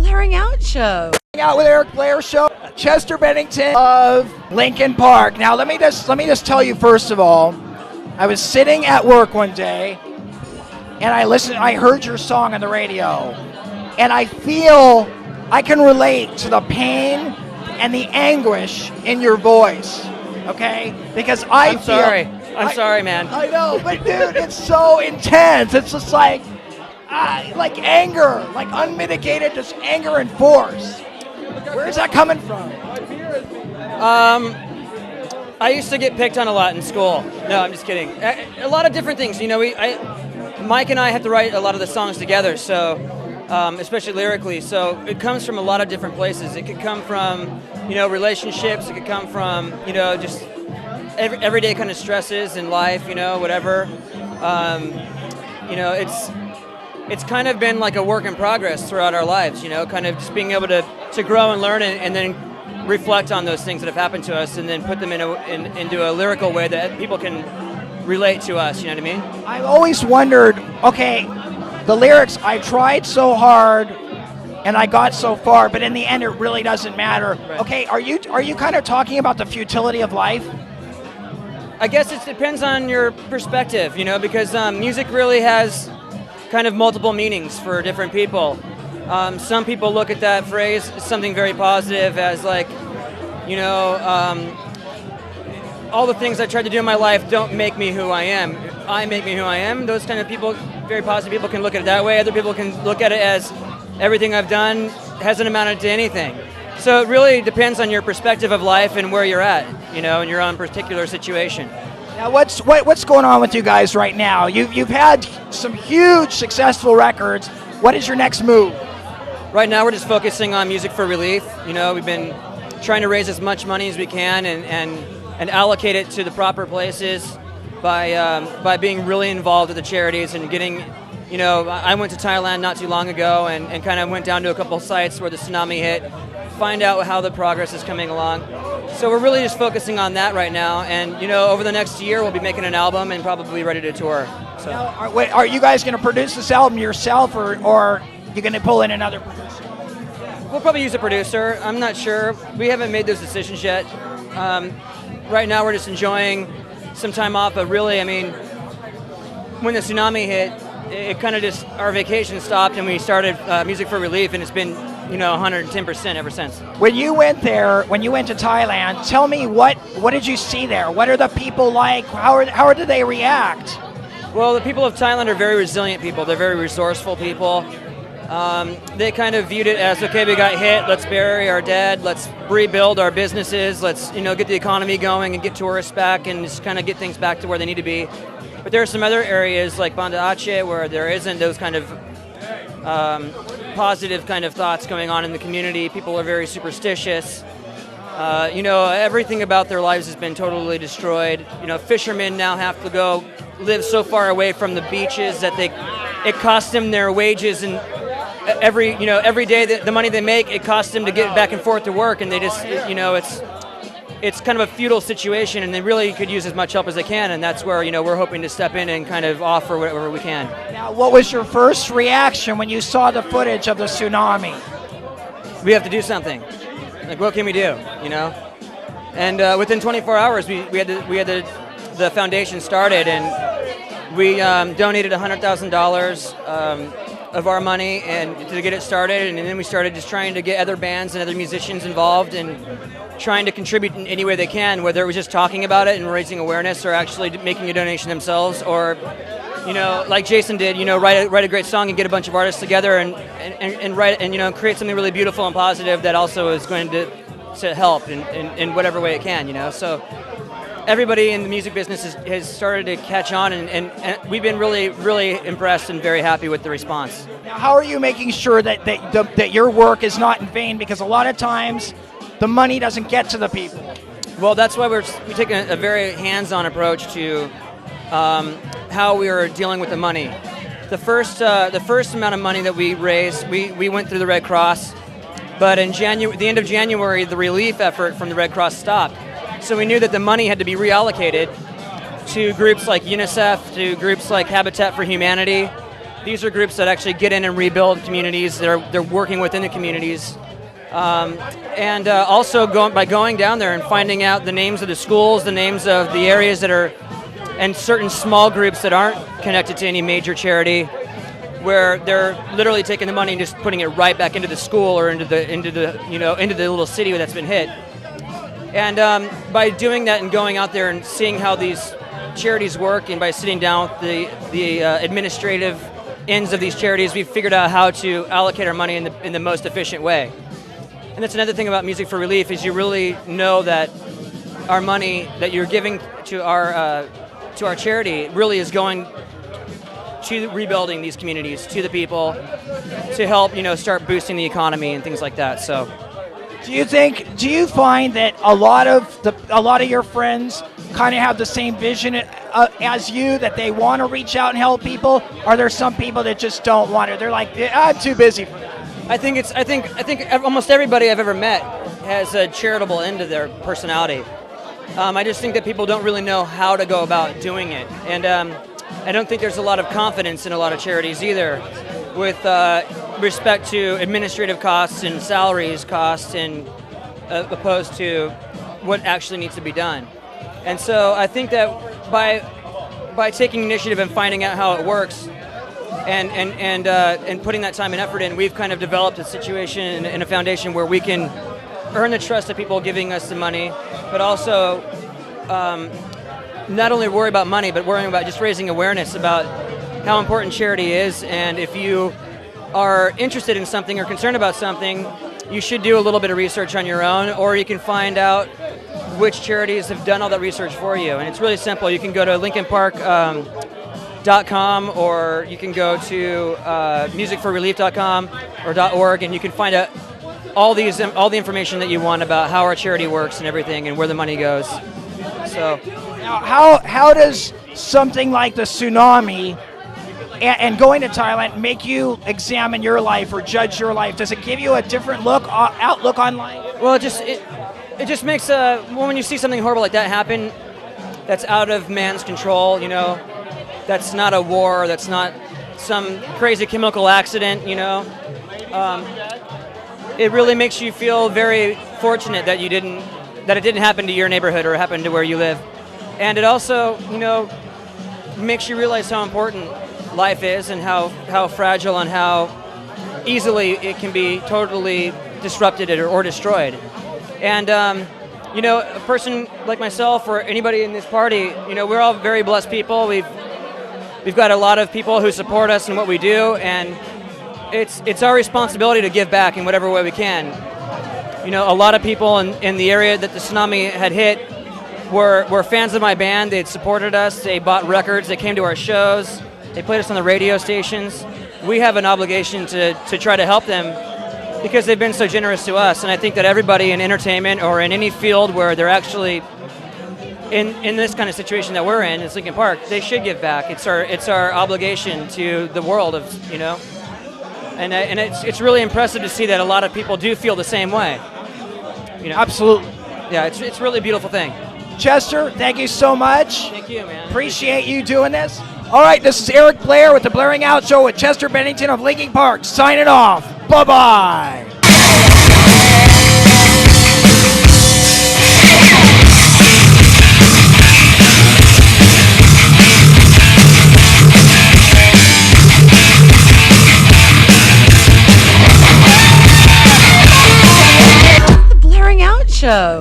Blaring Out show. Out with Eric Blair show. Chester Bennington of Linkin Park. Now let me just tell you first of all, I was sitting at work one day and I heard your song on the radio, and I feel I can relate to the pain and the anguish in your voice. Okay? Because I'm sorry, man. I know, but dude, it's so intense. It's just like anger, like unmitigated, just anger and force. Where is that coming from? I used to get picked on a lot in school. No, I'm just kidding. A lot of different things. You know, Mike and I have to write a lot of the songs together, so especially lyrically. So it comes from a lot of different places. It could come from, relationships. It could come from, just everyday kind of stresses in life. Whatever. It's kind of been like a work in progress throughout our lives, kind of just being able to grow and learn and then reflect on those things that have happened to us and then put them into a lyrical way that people can relate to us, you know what I mean? I've always wondered, okay, the lyrics, I tried so hard and I got so far, but in the end it really doesn't matter. Right. Okay, are you kind of talking about the futility of life? I guess it depends on your perspective, because music really has kind of multiple meanings for different people. Some people look at that phrase as something very positive, as like, all the things I tried to do in my life don't make me who I am. I make me who I am. Those kind of people, very positive people, can look at it that way. Other people can look at it as everything I've done hasn't amounted to anything. So it really depends on your perspective of life and where you're at, in your own particular situation. Now, what's going on with you guys right now? You've had some huge successful records. What is your next move? Right now, we're just focusing on music for relief. We've been trying to raise as much money as we can and allocate it to the proper places by being really involved with the charities and getting. I went to Thailand not too long ago and kind of went down to a couple sites where the tsunami hit, find out how the progress is coming along. So we're really just focusing on that right now, and over the next year we'll be making an album and probably ready to tour. So. Now, are you guys going to produce this album yourself, or you're going to pull in another producer? We'll probably use a producer. I'm not sure. We haven't made those decisions yet. Right now we're just enjoying some time off, but really, when the tsunami hit, it kind of just, our vacation stopped and we started Music for Relief, and it's been 110% ever since. When you went to Thailand, tell me what did you see there? What are the people like? How did they react? Well, the people of Thailand are very resilient people. They're very resourceful people. They kind of viewed it as, okay, we got hit, let's bury our dead, let's rebuild our businesses, let's get the economy going and get tourists back and just kind of get things back to where they need to be. But there are some other areas like Banda Aceh where there isn't those kind of positive kind of thoughts going on in the community. People are very superstitious. Everything about their lives has been totally destroyed. Fishermen now have to go live so far away from the beaches that it costs them their wages, and every day the money they make, it costs them to get back and forth to work, and they just, it's kind of a futile situation, and they really could use as much help as they can, and that's where, we're hoping to step in and kind of offer whatever we can. Now, what was your first reaction when you saw the footage of the tsunami? We have to do something. Like, what can we do, And within 24 hours, we had the foundation started, and we donated $100,000 of our money and to get it started, and then we started just trying to get other bands and other musicians involved and trying to contribute in any way they can, whether it was just talking about it and raising awareness or actually making a donation themselves, or like Jason did, write a great song and get a bunch of artists together and write and create something really beautiful and positive that also is going to help in whatever way it can, So everybody in the music business has started to catch on, and we've been really, really impressed and very happy with the response. Now, how are you making sure that your work is not in vain? Because a lot of times the money doesn't get to the people. Well, that's why we take a very hands-on approach to how we are dealing with the money. The first amount of money that we raised, we went through the Red Cross, but in the end of January, the relief effort from the Red Cross stopped. So we knew that the money had to be reallocated to groups like UNICEF, to groups like Habitat for Humanity, These are groups that actually get in and rebuild communities. They're working within the communities. And also by going down there and finding out the names of the schools, the names of the areas that are, and certain small groups that aren't connected to any major charity, where they're literally taking the money and just putting it right back into the school or into the little city that's been hit. And by doing that and going out there and seeing how these charities work, and by sitting down with the administrative ends of these charities, we've figured out how to allocate our money in the most efficient way. And that's another thing about Music for Relief, is you really know that our money that you're giving to our charity really is going to rebuilding these communities, to the people, to help start boosting the economy and things like that. So, do you find that a lot of your friends kind of have the same vision as you, that they want to reach out and help people? Are there some people that just don't want to? They're like, I'm too busy for that. I think almost everybody I've ever met has a charitable end to their personality. I just think that people don't really know how to go about doing it, and I don't think there's a lot of confidence in a lot of charities either, with respect to administrative costs and salaries costs, and opposed to what actually needs to be done. And so I think that by taking initiative and finding out how it works, and putting that time and effort in, we've kind of developed a situation and a foundation where we can earn the trust of people giving us the money, but also not only worry about money, but worrying about just raising awareness about how important charity is. And if you are interested in something or concerned about something, you should do a little bit of research on your own, or you can find out which charities have done all that research for you. And it's really simple. You can go to linkinpark.com, or you can go to musicforrelief.com or .org, and you can find out all the information that you want about how our charity works and everything, and where the money goes. So, now, how does something like the tsunami and going to Thailand make you examine your life or judge your life? Does it give you a different outlook on life? Well, it just makes when you see something horrible like that happen, that's out of man's control. That's not a war. That's not some crazy chemical accident. It really makes you feel very fortunate that it didn't happen to your neighborhood or happen to where you live. And it also, makes you realize how important life is, and how fragile and how easily it can be totally disrupted or destroyed. And a person like myself or anybody in this party, we're all very blessed people. We've got a lot of people who support us in what we do, and it's our responsibility to give back in whatever way we can. A lot of people in the area that the tsunami had hit were fans of my band. They'd supported us. They bought records. They came to our shows. They played us on the radio stations. We have an obligation to try to help them, because they've been so generous to us. And I think that everybody in entertainment or in any field where they're actually in this kind of situation that we're in Linkin Park, they should give back. It's our obligation to the world and it's really impressive to see that a lot of people do feel the same way. Absolutely. Yeah, it's really a beautiful thing. Chester, thank you so much. Thank you, man. Appreciate you doing this. All right, this is Eric Blair with the Blaring Out Show with Chester Bennington of Linkin Park, signing off. Bye-bye. The Blaring Out Show.